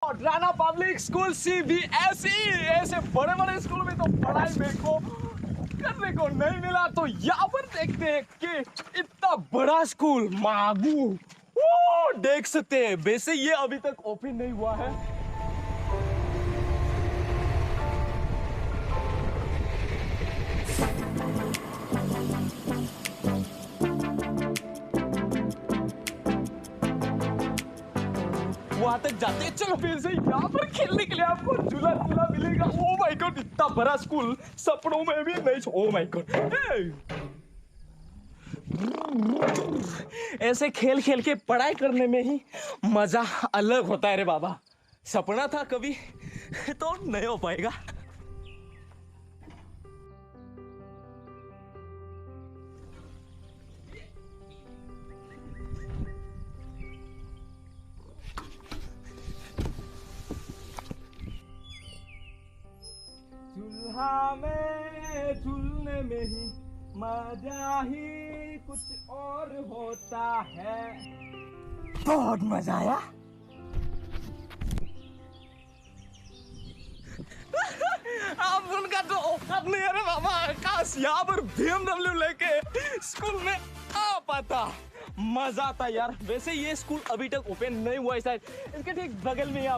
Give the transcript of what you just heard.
Board, Rana public school CBSE। ऐसे बड़े बड़े स्कूल में तो पढ़ाई मेरे को करने को नहीं मिला, तो यहाँ पर देखते हैं कि इतना बड़ा स्कूल मागू देख सकते हैं। वैसे ये अभी तक ओपन नहीं हुआ है। वहां तक जाते हैं। चलो फिर से यहाँ पर खेलने के लिए आपको झूला झूला मिलेगा। ओ माय गॉड, इतना बड़ा स्कूल सपनों में भी नहीं। ओ माय गॉड, ऐसे खेल खेल के पढ़ाई करने में ही मजा अलग होता है रे बाबा। सपना था कभी तो नहीं हो पाएगा। चूल्हा में झूलने में ही मजा ही कुछ और होता है। बहुत मजा आया। अब उनका तो औकात नहीं है रे बाबा। काश यहाँ पर BMW लेके स्कूल में आ पाता, मजा आता यार। वैसे ये स्कूल अभी तक ओपन नहीं हुआ है शायद। इसके ठीक बगल में आप